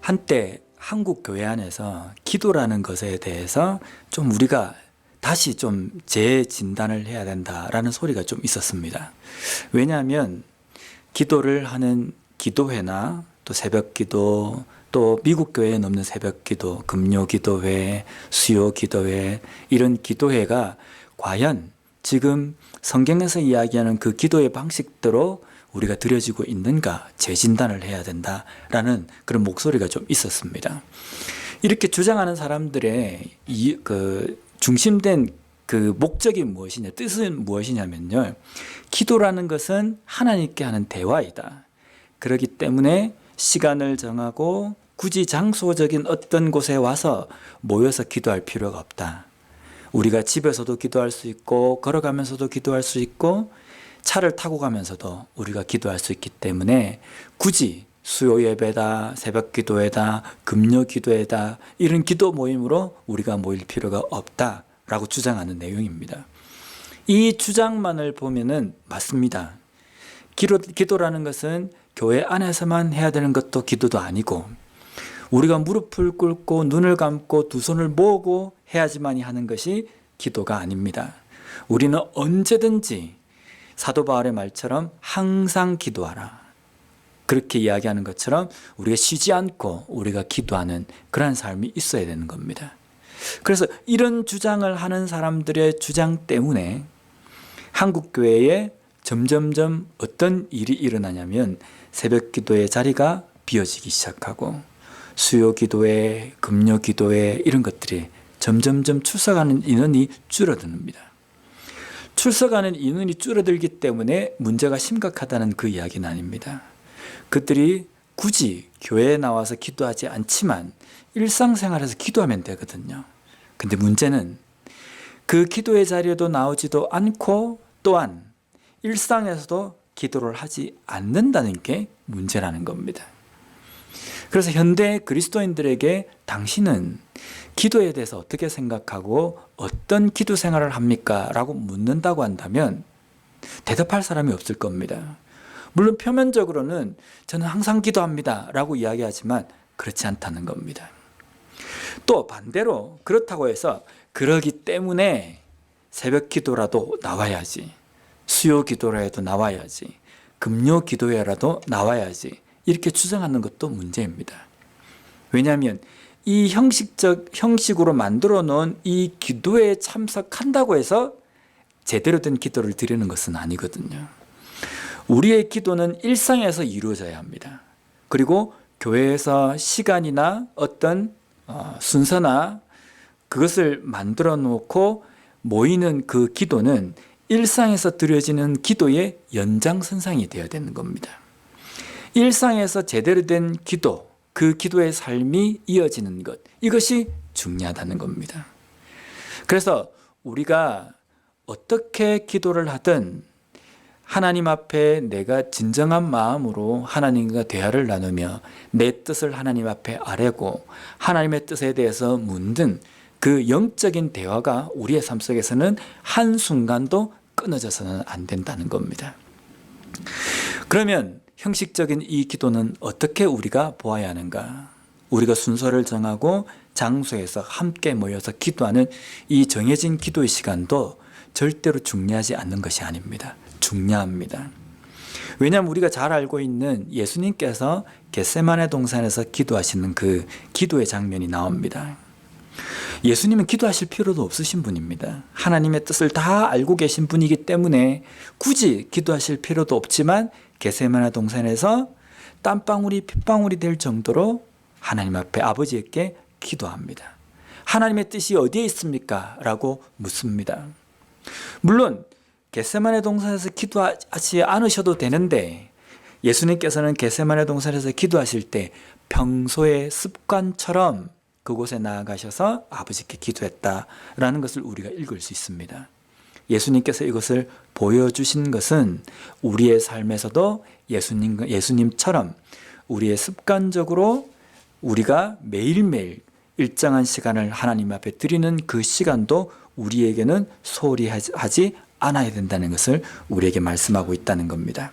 한때 한국 교회 안에서 기도라는 것에 대해서 좀 우리가 다시 좀 재진단을 해야 된다라는 소리가 좀 있었습니다. 왜냐하면 기도를 하는 기도회나 또 새벽기도, 또 미국 교회에 넘는 새벽기도, 금요기도회, 수요기도회, 이런 기도회가 과연 지금 성경에서 이야기하는 그 기도의 방식대로 우리가 드려지고 있는가 재진단을 해야 된다라는 그런 목소리가 좀 있었습니다. 이렇게 주장하는 사람들의 중심된 그 목적이 무엇이냐, 뜻은 무엇이냐면요, 기도라는 것은 하나님께 하는 대화이다. 그렇기 때문에 시간을 정하고 굳이 장소적인 어떤 곳에 와서 모여서 기도할 필요가 없다. 우리가 집에서도 기도할 수 있고 걸어가면서도 기도할 수 있고 차를 타고 가면서도 우리가 기도할 수 있기 때문에 굳이 수요 예배다, 새벽 기도회다, 금요 기도회다, 이런 기도 모임으로 우리가 모일 필요가 없다라고 주장하는 내용입니다. 이 주장만을 보면은 맞습니다. 기도라는 것은 교회 안에서만 해야 되는 것도 기도도 아니고, 우리가 무릎을 꿇고 눈을 감고 두 손을 모으고 해야지만이 하는 것이 기도가 아닙니다. 우리는 언제든지 사도 바울의 말처럼 항상 기도하라, 그렇게 이야기하는 것처럼 우리가 쉬지 않고 우리가 기도하는 그러한 삶이 있어야 되는 겁니다. 그래서 이런 주장을 하는 사람들의 주장 때문에 한국 교회에 점점점 어떤 일이 일어나냐면 새벽 기도의 자리가 비어지기 시작하고 수요 기도회, 금요 기도회, 이런 것들이 점점점 출석하는 인원이 줄어듭니다. 출석하는 인원이 줄어들기 때문에 문제가 심각하다는 그 이야기는 아닙니다. 그들이 굳이 교회에 나와서 기도하지 않지만 일상생활에서 기도하면 되거든요. 근데 문제는 그 기도의 자리에도 나오지도 않고 또한 일상에서도 기도를 하지 않는다는 게 문제라는 겁니다. 그래서 현대 그리스도인들에게 당신은 기도에 대해서 어떻게 생각하고 어떤 기도 생활을 합니까? 라고 묻는다고 한다면 대답할 사람이 없을 겁니다. 물론 표면적으로는 저는 항상 기도합니다 라고 이야기하지만 그렇지 않다는 겁니다. 또 반대로 그렇다고 해서 그러기 때문에 새벽 기도라도 나와야지, 수요 기도라도 나와야지, 금요 기도회라도 나와야지, 이렇게 주장하는 것도 문제입니다. 왜냐하면 이 형식으로 만들어 놓은 이 기도에 참석한다고 해서 제대로 된 기도를 드리는 것은 아니거든요. 우리의 기도는 일상에서 이루어져야 합니다. 그리고 교회에서 시간이나 어떤 순서나 그것을 만들어 놓고 모이는 그 기도는 일상에서 드려지는 기도의 연장선상이 되어야 되는 겁니다. 일상에서 제대로 된 기도, 그 기도의 삶이 이어지는 것, 이것이 중요하다는 겁니다. 그래서 우리가 어떻게 기도를 하든 하나님 앞에 내가 진정한 마음으로 하나님과 대화를 나누며 내 뜻을 하나님 앞에 아뢰고 하나님의 뜻에 대해서 묻는 그 영적인 대화가 우리의 삶 속에서는 한순간도 끊어져서는 안 된다는 겁니다. 그러면 형식적인 이 기도는 어떻게 우리가 보아야 하는가? 우리가 순서를 정하고 장소에서 함께 모여서 기도하는 이 정해진 기도의 시간도 절대로 중요하지 않는 것이 아닙니다. 중요합니다. 왜냐하면 우리가 잘 알고 있는 예수님께서 겟세마네 동산에서 기도하시는 그 기도의 장면이 나옵니다. 예수님은 기도하실 필요도 없으신 분입니다. 하나님의 뜻을 다 알고 계신 분이기 때문에 굳이 기도하실 필요도 없지만 겟세마네 동산에서 땀방울이 핏방울이 될 정도로 하나님 앞에 아버지께 기도합니다. 하나님의 뜻이 어디에 있습니까? 라고 묻습니다. 물론 겟세마네 동산에서 기도하지 않으셔도 되는데 예수님께서는 겟세마네 동산에서 기도하실 때 평소의 습관처럼 그곳에 나아가셔서 아버지께 기도했다라는 것을 우리가 읽을 수 있습니다. 예수님께서 이것을 보여주신 것은 우리의 삶에서도 예수님처럼 우리의 습관적으로 우리가 매일매일 일정한 시간을 하나님 앞에 드리는 그 시간도 우리에게는 소홀히 하지 않아야 된다는 것을 우리에게 말씀하고 있다는 겁니다.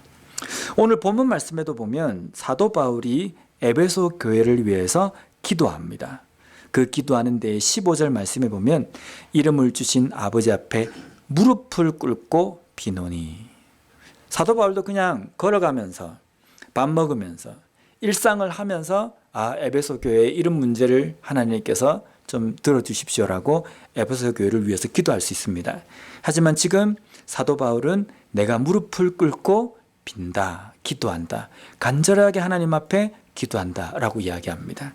오늘 본문 말씀에도 보면 사도 바울이 에베소 교회를 위해서 기도합니다. 그 기도하는 데에 15절 말씀에 보면 이름을 주신 아버지 앞에 무릎을 꿇고 비노니. 사도 바울도 그냥 걸어가면서 밥 먹으면서 일상을 하면서 에베소 교회의 이름 문제를 하나님께서 좀 들어주십시오라고 에베소 교회를 위해서 기도할 수 있습니다. 하지만 지금 사도 바울은 내가 무릎을 꿇고 빈다, 기도한다, 간절하게 하나님 앞에 기도한다 라고 이야기합니다.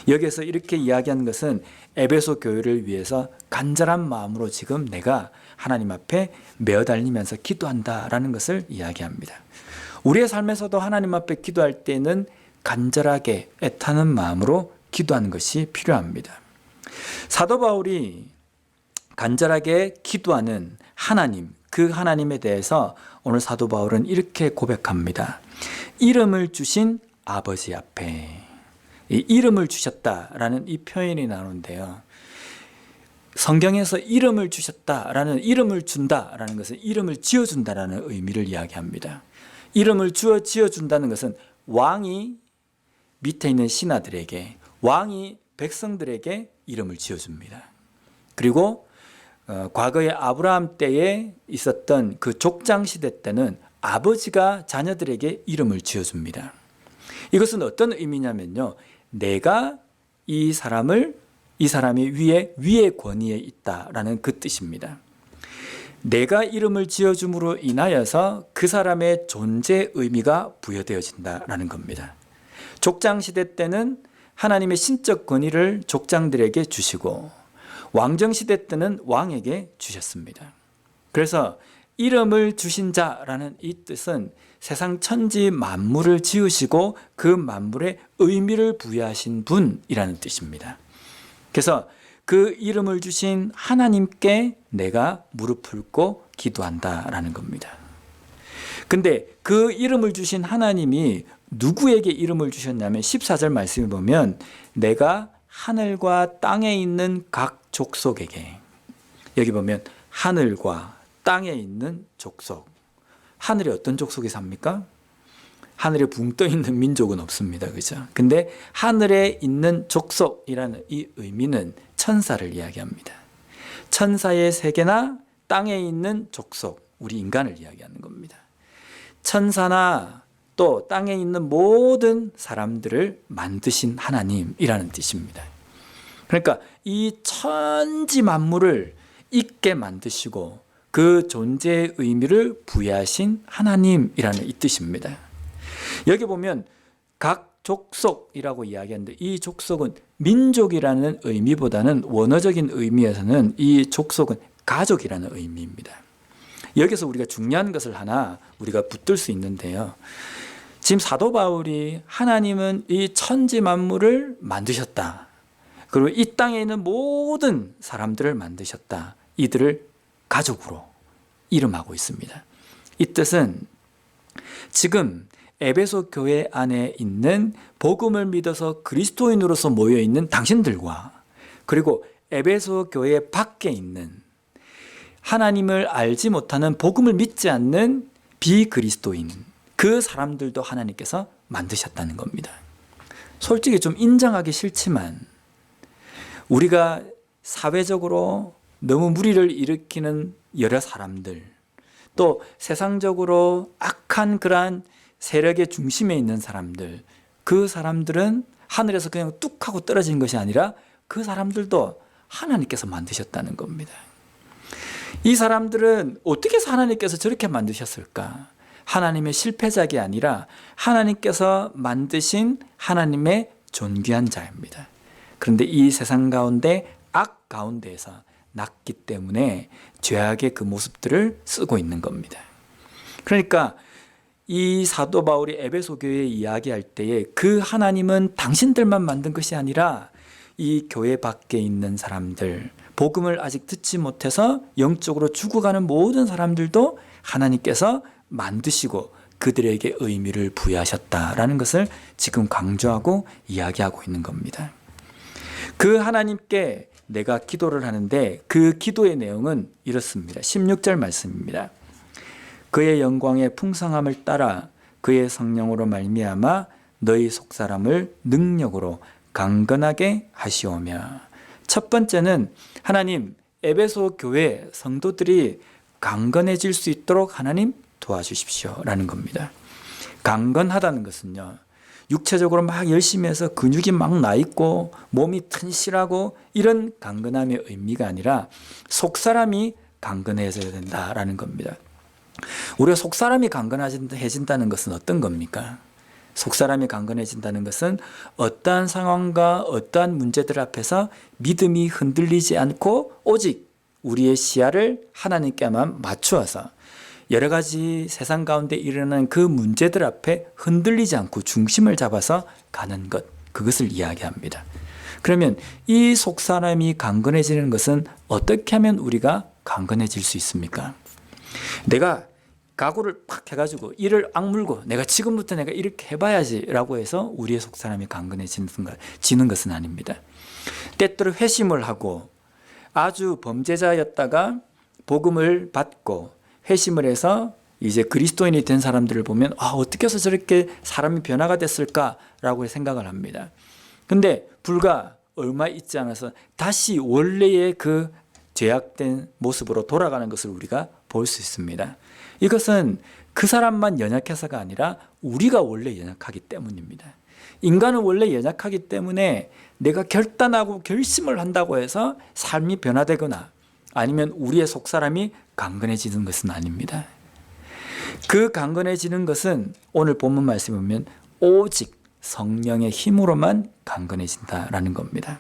여기에서 이렇게 이야기한 것은 에베소 교회를 위해서 간절한 마음으로 지금 내가 하나님 앞에 매어달리면서 기도한다라는 것을 이야기합니다. 우리의 삶에서도 하나님 앞에 기도할 때는 간절하게 애타는 마음으로 기도하는 것이 필요합니다. 사도 바울이 간절하게 기도하는 하나님, 그 하나님에 대해서 오늘 사도 바울은 이렇게 고백합니다. 이름을 주신 아버지 앞에. 이 이름을 주셨다라는 이 표현이 나오는데요. 성경에서 이름을 주셨다라는, 이름을 준다라는 것은 이름을 지어준다라는 의미를 이야기합니다. 이름을 지어준다는 것은 왕이 밑에 있는 신하들에게, 왕이 백성들에게 이름을 지어줍니다. 그리고 과거에 아브라함 때에 있었던 그 족장 시대 때는 아버지가 자녀들에게 이름을 지어줍니다. 이것은 어떤 의미냐면요, 내가 이 사람이 위의 권위에 있다라는 그 뜻입니다. 내가 이름을 지어줌으로 인하여서 그 사람의 존재 의미가 부여되어진다라는 겁니다. 족장 시대 때는 하나님의 신적 권위를 족장들에게 주시고 왕정 시대 때는 왕에게 주셨습니다. 그래서 이름을 주신 자라는 이 뜻은 세상 천지 만물을 지으시고 그 만물에 의미를 부여하신 분이라는 뜻입니다. 그래서 그 이름을 주신 하나님께 내가 무릎을 꿇고 기도한다라는 겁니다. 근데 그 이름을 주신 하나님이 누구에게 이름을 주셨냐면 14절 말씀에 보면 내가 하늘과 땅에 있는 각 족속에게, 여기 보면 하늘과 땅에 있는 족속. 하늘에 어떤 족속이 삽니까? 하늘에 붕 떠 있는 민족은 없습니다. 그죠? 근데 하늘에 있는 족속이라는 이 의미는 천사를 이야기합니다. 천사의 세계나 땅에 있는 족속, 우리 인간을 이야기하는 겁니다. 천사나 또 땅에 있는 모든 사람들을 만드신 하나님이라는 뜻입니다. 그러니까 이 천지 만물을 있게 만드시고 그 존재의 의미를 부여하신 하나님이라는 이 뜻입니다. 여기 보면 각 족속이라고 이야기하는데 이 족속은 민족이라는 의미보다는 원어적인 의미에서는 이 족속은 가족이라는 의미입니다. 여기서 우리가 중요한 것을 하나 우리가 붙들 수 있는데요. 지금 사도 바울이 하나님은 이 천지 만물을 만드셨다. 그리고 이 땅에 있는 모든 사람들을 만드셨다. 이들을 가족으로 이름하고 있습니다. 이 뜻은 지금 에베소 교회 안에 있는 복음을 믿어서 그리스도인으로서 모여있는 당신들과 그리고 에베소 교회 밖에 있는 하나님을 알지 못하는 복음을 믿지 않는 비그리스도인, 그 사람들도 하나님께서 만드셨다는 겁니다. 솔직히 좀 인정하기 싫지만 우리가 사회적으로 너무 무리를 일으키는 여러 사람들, 또 세상적으로 악한 그러한 세력의 중심에 있는 사람들, 그 사람들은 하늘에서 그냥 뚝 하고 떨어진 것이 아니라 그 사람들도 하나님께서 만드셨다는 겁니다. 이 사람들은 어떻게 해서 하나님께서 저렇게 만드셨을까? 하나님의 실패작이 아니라 하나님께서 만드신 하나님의 존귀한 자입니다. 그런데 이 세상 가운데 악 가운데에서 났기 때문에 죄악의 그 모습들을 쓰고 있는 겁니다. 그러니까 이 사도 바울이 에베소 교회에 이야기할 때에 그 하나님은 당신들만 만든 것이 아니라 이 교회 밖에 있는 사람들, 복음을 아직 듣지 못해서 영적으로 죽어가는 모든 사람들도 하나님께서 만드시고 그들에게 의미를 부여하셨다라는 것을 지금 강조하고 이야기하고 있는 겁니다. 그 하나님께 내가 기도를 하는데 그 기도의 내용은 이렇습니다. 16절 말씀입니다. 그의 영광의 풍성함을 따라 그의 성령으로 말미암아 너희 속사람을 능력으로 강건하게 하시오며. 첫 번째는 하나님 에베소 교회 성도들이 강건해질 수 있도록 하나님 도와주십시오 라는 겁니다. 강건하다는 것은요, 육체적으로 막 열심히 해서 근육이 막 나 있고 몸이 튼실하고 이런 강건함의 의미가 아니라 속사람이 강건해져야 된다라는 겁니다. 우리가 속사람이 강건해진다는 것은 어떤 겁니까? 속사람이 강건해진다는 것은 어떠한 상황과 어떠한 문제들 앞에서 믿음이 흔들리지 않고 오직 우리의 시야를 하나님께만 맞추어서 여러 가지 세상 가운데 일어나는 그 문제들 앞에 흔들리지 않고 중심을 잡아서 가는 것, 그것을 이야기합니다. 그러면 이 속사람이 강건해지는 것은 어떻게 하면 우리가 강건해질 수 있습니까? 내가 각오를 팍 해가지고 이를 악물고 내가 지금부터 내가 이렇게 해봐야지 라고 해서 우리의 속사람이 강건해지는 것은 아닙니다. 때때로 회심을 하고 아주 범죄자였다가 복음을 받고 회심을 해서 이제 그리스도인이 된 사람들을 보면 어떻게 해서 저렇게 사람이 변화가 됐을까라고 생각을 합니다. 근데 불과 얼마 있지 않아서 다시 원래의 그 죄악된 모습으로 돌아가는 것을 우리가 볼 수 있습니다. 이것은 그 사람만 연약해서가 아니라 우리가 원래 연약하기 때문입니다. 인간은 원래 연약하기 때문에 내가 결단하고 결심을 한다고 해서 삶이 변화되거나 아니면 우리의 속사람이 강건해지는 것은 아닙니다. 그 강건해지는 것은 오늘 본문 말씀에 보면 오직 성령의 힘으로만 강건해진다라는 겁니다.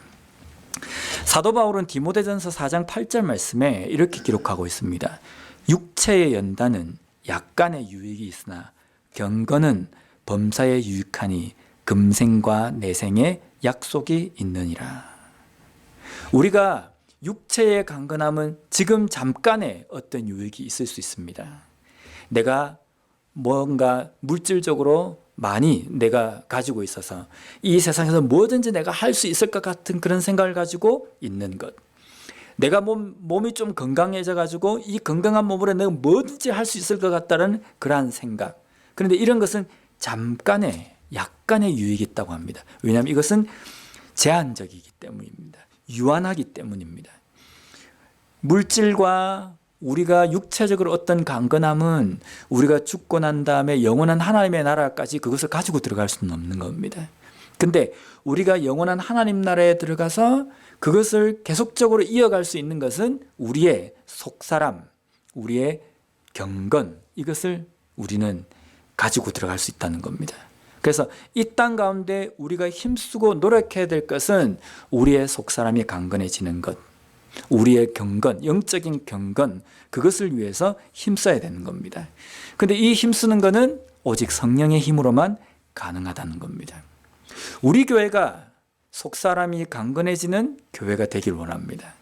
사도 바울은 디모데전서 4장 8절 말씀에 이렇게 기록하고 있습니다. 육체의 연단은 약간의 유익이 있으나 경건은 범사에 유익하니 금생과 내생에 약속이 있느니라. 우리가 육체의 강건함은 지금 잠깐의 어떤 유익이 있을 수 있습니다. 내가 뭔가 물질적으로 많이 내가 가지고 있어서 이 세상에서 뭐든지 내가 할 수 있을 것 같은 그런 생각을 가지고 있는 것. 내가 몸이 좀 건강해져 가지고 이 건강한 몸으로 내가 뭐든지 할 수 있을 것 같다는 그러한 생각. 그런데 이런 것은 잠깐의 약간의 유익이 있다고 합니다. 왜냐하면 이것은 제한적이기 때문입니다. 유한하기 때문입니다. 물질과 우리가 육체적으로 어떤 강건함은 우리가 죽고 난 다음에 영원한 하나님의 나라까지 그것을 가지고 들어갈 수는 없는 겁니다. 근데 우리가 영원한 하나님 나라에 들어가서 그것을 계속적으로 이어갈 수 있는 것은 우리의 속사람, 우리의 경건, 이것을 우리는 가지고 들어갈 수 있다는 겁니다. 그래서 이 땅 가운데 우리가 힘쓰고 노력해야 될 것은 우리의 속사람이 강건해지는 것, 우리의 경건, 영적인 경건, 그것을 위해서 힘써야 되는 겁니다. 그런데 이 힘쓰는 것은 오직 성령의 힘으로만 가능하다는 겁니다. 우리 교회가 속사람이 강건해지는 교회가 되길 원합니다.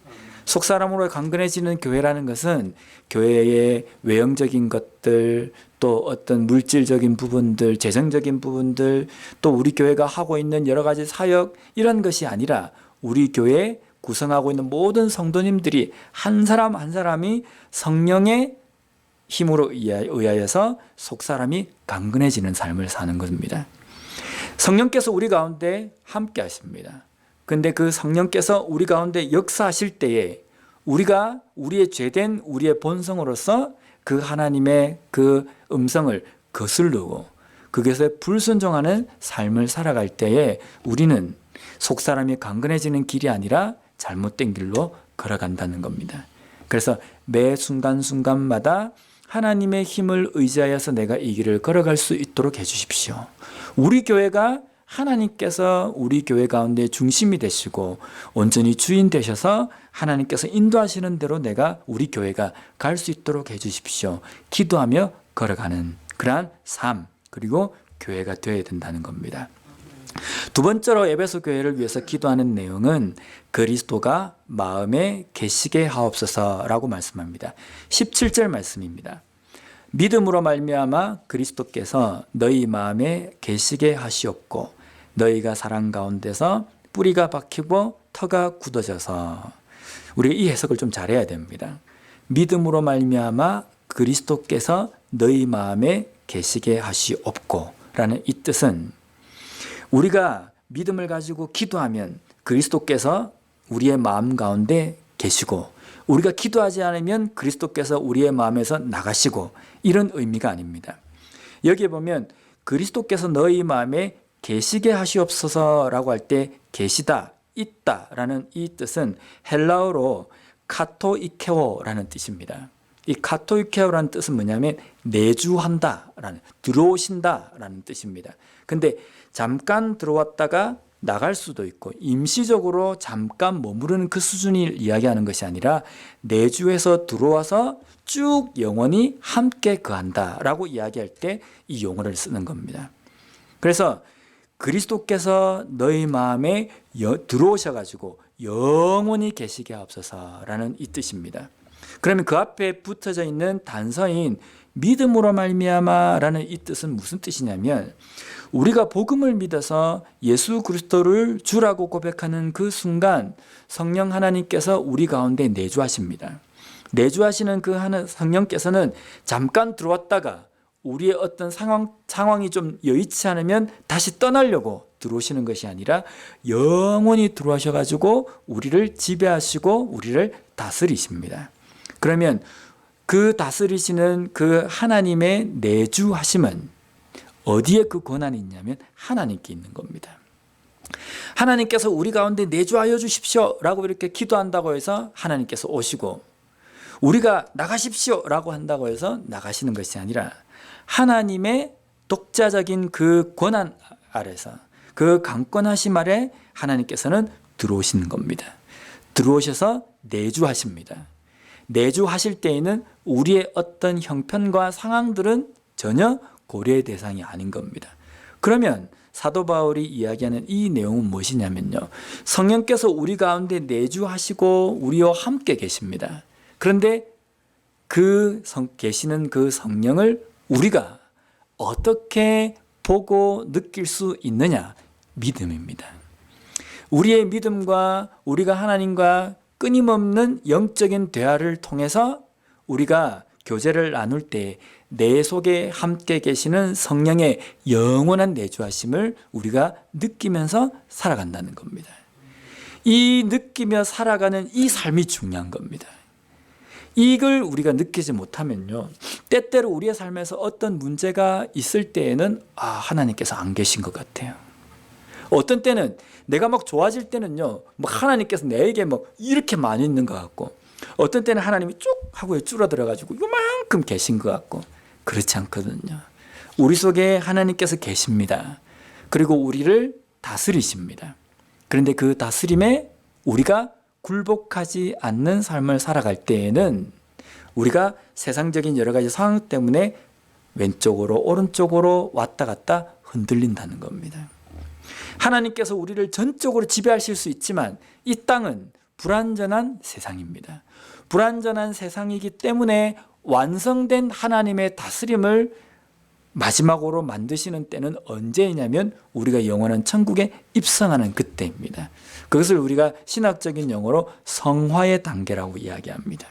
속사람으로 강건해지는 교회라는 것은 교회의 외형적인 것들, 또 어떤 물질적인 부분들, 재정적인 부분들, 또 우리 교회가 하고 있는 여러 가지 사역, 이런 것이 아니라 우리 교회 구성하고 있는 모든 성도님들이 한 사람 한 사람이 성령의 힘으로 의하여서 속사람이 강건해지는 삶을 사는 것입니다. 성령께서 우리 가운데 함께 하십니다. 근데 그 성령께서 우리 가운데 역사하실 때에 우리가 우리의 죄된 우리의 본성으로서 그 하나님의 그 음성을 거스르고 그것에 불순종하는 삶을 살아갈 때에 우리는 속사람이 강건해지는 길이 아니라 잘못된 길로 걸어간다는 겁니다. 그래서 매 순간순간마다 하나님의 힘을 의지하여서 내가 이 길을 걸어갈 수 있도록 해주십시오. 우리 교회가 하나님께서 우리 교회 가운데 중심이 되시고 온전히 주인 되셔서 하나님께서 인도하시는 대로 내가 우리 교회가 갈 수 있도록 해주십시오. 기도하며 걸어가는 그러한 삶, 그리고 교회가 되어야 된다는 겁니다. 두 번째로 에베소 교회를 위해서 기도하는 내용은 그리스도가 마음에 계시게 하옵소서라고 말씀합니다. 17절 말씀입니다. 믿음으로 말미암아 그리스도께서 너희 마음에 계시게 하시옵고 너희가 사랑 가운데서 뿌리가 박히고 터가 굳어져서, 우리가 이 해석을 좀 잘해야 됩니다. 믿음으로 말미암아 그리스도께서 너희 마음에 계시게 하시옵고 라는 이 뜻은 우리가 믿음을 가지고 기도하면 그리스도께서 우리의 마음 가운데 계시고, 우리가 기도하지 않으면 그리스도께서 우리의 마음에서 나가시고, 이런 의미가 아닙니다. 여기에 보면 그리스도께서 너희 마음에 계시게 하시옵소서라고 할 때 계시다, 있다라는 이 뜻은 헬라어로 카토이케오라는 뜻입니다. 이 카토이케오라는 뜻은 뭐냐면 내주한다라는, 들어오신다라는 뜻입니다. 근데 잠깐 들어왔다가 나갈 수도 있고 임시적으로 잠깐 머무르는 그 수준을 이야기하는 것이 아니라 내주에서 들어와서 쭉 영원히 함께 거한다라고 이야기할 때 이 용어를 쓰는 겁니다. 그래서 그리스도께서 너희 마음에 들어오셔가지고 영원히 계시게 하옵소서라는 이 뜻입니다. 그러면 그 앞에 붙어져 있는 단서인 믿음으로 말미암아라는 이 뜻은 무슨 뜻이냐면, 우리가 복음을 믿어서 예수 그리스도를 주라고 고백하는 그 순간 성령 하나님께서 우리 가운데 내주하십니다. 내주하시는 그 성령께서는 잠깐 들어왔다가 우리의 어떤 상황이 좀 여의치 않으면 다시 떠나려고 들어오시는 것이 아니라 영원히 들어오셔가지고 우리를 지배하시고 우리를 다스리십니다. 그러면 그 다스리시는 그 하나님의 내주하심은 어디에 그 권한이 있냐면 하나님께 있는 겁니다. 하나님께서 우리 가운데 내주하여 주십시오 라고 이렇게 기도한다고 해서 하나님께서 오시고, 우리가 나가십시오 라고 한다고 해서 나가시는 것이 아니라 하나님의 독자적인 그 권한 아래서, 그 강권하심 아래 하나님께서는 들어오시는 겁니다. 들어오셔서 내주하십니다. 내주하실 때에는 우리의 어떤 형편과 상황들은 전혀 고려의 대상이 아닌 겁니다. 그러면 사도 바울이 이야기하는 이 내용은 무엇이냐면요, 성령께서 우리 가운데 내주하시고 우리와 함께 계십니다. 그런데 계시는 그 성령을 우리가 어떻게 보고 느낄 수 있느냐? 믿음입니다. 우리의 믿음과 우리가 하나님과 끊임없는 영적인 대화를 통해서 우리가 교제를 나눌 때 내 속에 함께 계시는 성령의 영원한 내주하심을 우리가 느끼면서 살아간다는 겁니다. 이 느끼며 살아가는 이 삶이 중요한 겁니다. 이걸 우리가 느끼지 못하면요, 때때로 우리의 삶에서 어떤 문제가 있을 때에는 하나님께서 안 계신 것 같아요. 어떤 때는 내가 막 좋아질 때는요, 하나님께서 내게 이렇게 많이 있는 것 같고, 어떤 때는 하나님이 쭉 하고 줄어들어가지고 요만큼 계신 것 같고, 그렇지 않거든요. 우리 속에 하나님께서 계십니다. 그리고 우리를 다스리십니다. 그런데 그 다스림에 우리가 굴복하지 않는 삶을 살아갈 때에는 우리가 세상적인 여러 가지 상황 때문에 왼쪽으로 오른쪽으로 왔다 갔다 흔들린다는 겁니다. 하나님께서 우리를 전적으로 지배하실 수 있지만 이 땅은 불완전한 세상입니다. 불완전한 세상이기 때문에 완성된 하나님의 다스림을 마지막으로 만드시는 때는 언제이냐면 우리가 영원한 천국에 입성하는 그때입니다. 그것을 우리가 신학적인 용어로 성화의 단계라고 이야기합니다.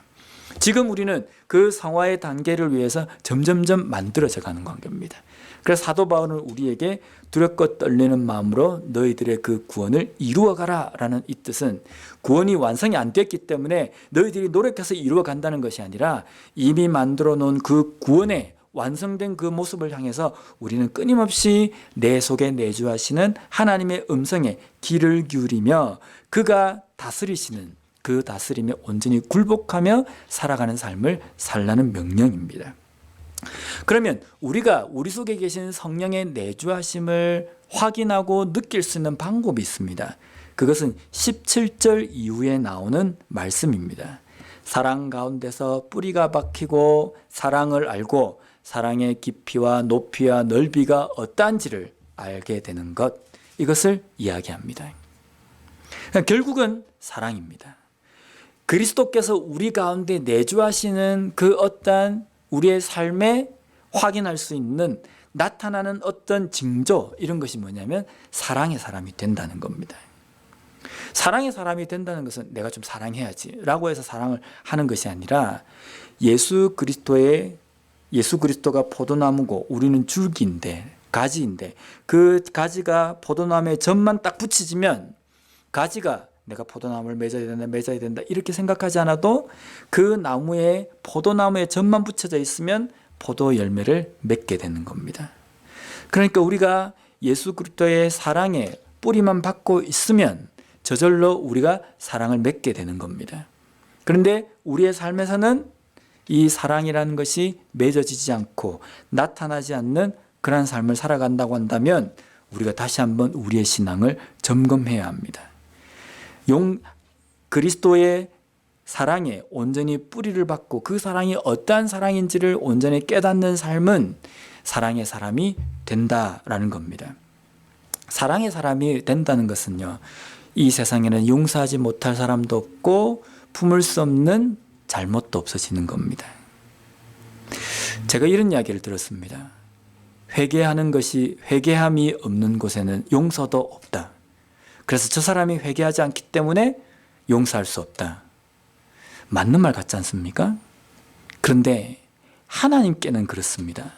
지금 우리는 그 성화의 단계를 위해서 점점점 만들어져 가는 관계입니다. 그래서 사도 바울은 우리에게 두렵고 떨리는 마음으로 너희들의 그 구원을 이루어가라 라는 이 뜻은, 구원이 완성이 안 됐기 때문에 너희들이 노력해서 이루어간다는 것이 아니라 이미 만들어 놓은 그 구원의 완성된 그 모습을 향해서 우리는 끊임없이 내 속에 내주하시는 하나님의 음성에 귀를 기울이며 그가 다스리시는 그 다스림에 온전히 굴복하며 살아가는 삶을 살라는 명령입니다. 그러면 우리가 우리 속에 계신 성령의 내주하심을 확인하고 느낄 수 있는 방법이 있습니다. 그것은 17절 이후에 나오는 말씀입니다. 사랑 가운데서 뿌리가 박히고 사랑을 알고 사랑의 깊이와 높이와 넓이가 어떠한지를 알게 되는 것, 이것을 이야기합니다. 결국은 사랑입니다. 그리스도께서 우리 가운데 내주하시는 그 어떠한 우리의 삶에 확인할 수 있는 나타나는 어떤 징조, 이런 것이 뭐냐면 사랑의 사람이 된다는 겁니다. 사랑의 사람이 된다는 것은 내가 좀 사랑해야지 라고 해서 사랑을 하는 것이 아니라 예수 그리스도가 포도나무고 우리는 줄기인데 가지인데 그 가지가 포도나무에 젖만 딱 붙이지면 가지가 내가 포도나무를 맺어야 된다 이렇게 생각하지 않아도 그 나무에 포도나무에 젖만 붙여져 있으면 포도 열매를 맺게 되는 겁니다. 그러니까 우리가 예수 그리스도의 사랑에 뿌리만 받고 있으면 저절로 우리가 사랑을 맺게 되는 겁니다. 그런데 우리의 삶에서는 이 사랑이라는 것이 맺어지지 않고 나타나지 않는 그러한 삶을 살아간다고 한다면 우리가 다시 한번 우리의 신앙을 점검해야 합니다. 그리스도의 사랑에 온전히 뿌리를 받고 그 사랑이 어떠한 사랑인지를 온전히 깨닫는 삶은 사랑의 사람이 된다라는 겁니다. 사랑의 사람이 된다는 것은요, 이 세상에는 용서하지 못할 사람도 없고 품을 수 없는 잘못도 없어지는 겁니다. 제가 이런 이야기를 들었습니다. 회개함이 없는 곳에는 용서도 없다. 그래서 저 사람이 회개하지 않기 때문에 용서할 수 없다. 맞는 말 같지 않습니까? 그런데 하나님께는 그렇습니다.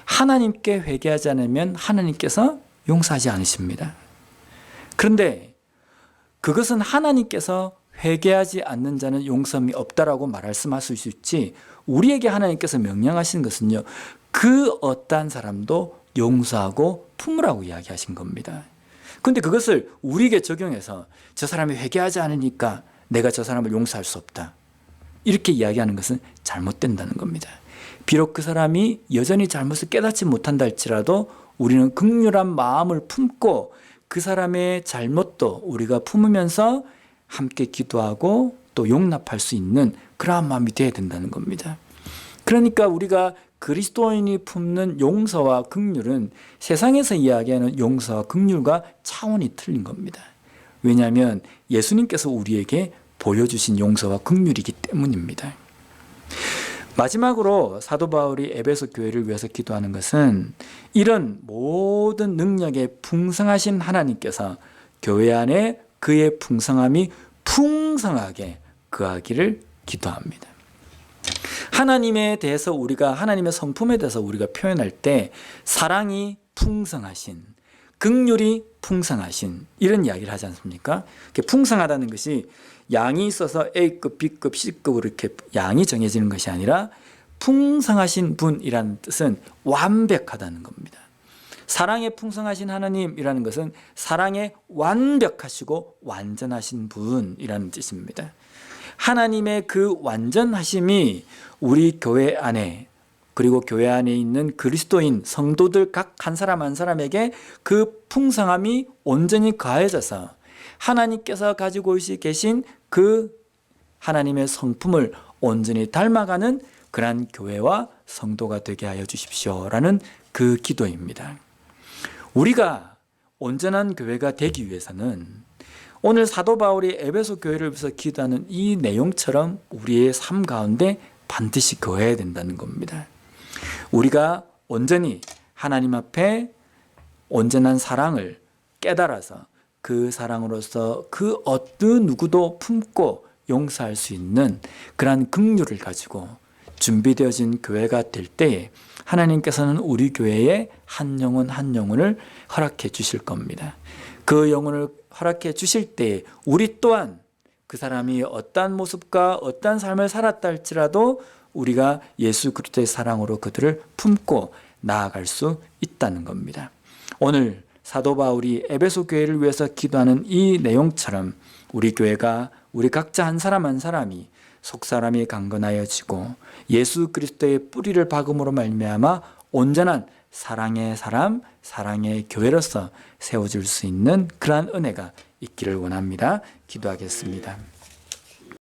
하나님께 회개하지 않으면 하나님께서 용서하지 않으십니다. 그런데 그것은 하나님께서 회개하지 않는 자는 용서함이 없다라고 말씀할 수 있지, 우리에게 하나님께서 명령하신 것은요, 그 어떠한 사람도 용서하고 품으라고 이야기하신 겁니다. 그런데 그것을 우리에게 적용해서 저 사람이 회개하지 않으니까 내가 저 사람을 용서할 수 없다, 이렇게 이야기하는 것은 잘못된다는 겁니다. 비록 그 사람이 여전히 잘못을 깨닫지 못한다 할지라도 우리는 긍휼한 마음을 품고 그 사람의 잘못도 우리가 품으면서 함께 기도하고 또 용납할 수 있는 그러한 마음이 되어야 된다는 겁니다. 그러니까 우리가 그리스도인이 품는 용서와 긍휼은 세상에서 이야기하는 용서와 긍휼과 차원이 틀린 겁니다. 왜냐하면 예수님께서 우리에게 보여주신 용서와 긍휼이기 때문입니다. 마지막으로 사도 바울이 에베소 교회를 위해서 기도하는 것은 이런 모든 능력에 풍성하신 하나님께서 교회 안에 그의 풍성함이 풍성하게 거하기를 기도합니다. 하나님에 대해서 하나님의 성품에 대해서 우리가 표현할 때 사랑이 풍성하신, 긍휼이 풍성하신 이런 이야기를 하지 않습니까? 풍성하다는 것이 양이 있어서 A급, B급, C급으로 이렇게 양이 정해지는 것이 아니라 풍성하신 분이라는 뜻은 완벽하다는 겁니다. 사랑에 풍성하신 하나님이라는 것은 사랑에 완벽하시고 완전하신 분이라는 뜻입니다. 하나님의 그 완전하심이 우리 교회 안에, 그리고 교회 안에 있는 그리스도인 성도들 각 한 사람 한 사람에게 그 풍성함이 온전히 가해져서 하나님께서 가지고 계신 그 하나님의 성품을 온전히 닮아가는 그러한 교회와 성도가 되게 하여 주십시오라는 그 기도입니다. 우리가 온전한 교회가 되기 위해서는 오늘 사도 바울이 에베소 교회를 위해서 기도하는 이 내용처럼 우리의 삶 가운데 반드시 거해야 된다는 겁니다. 우리가 온전히 하나님 앞에 온전한 사랑을 깨달아서 그 사랑으로서 그 어떤 누구도 품고 용서할 수 있는 그러한 긍휼을 가지고 준비되어진 교회가 될 때에 하나님께서는 우리 교회에 한 영혼 한 영혼을 허락해 주실 겁니다. 그 영혼을 허락해 주실 때에 우리 또한 그 사람이 어떠한 모습과 어떠한 삶을 살았다 할지라도 우리가 예수 그리스도의 사랑으로 그들을 품고 나아갈 수 있다는 겁니다. 오늘 사도 바울이 에베소 교회를 위해서 기도하는 이 내용처럼 우리 교회가 우리 각자 한 사람 한 사람이 속사람이 강건하여지고 예수 그리스도의 뿌리를 박음으로 말미암아 온전한 사랑의 사람, 사랑의 교회로서 세워질 수 있는 그러한 은혜가 있기를 원합니다. 기도하겠습니다.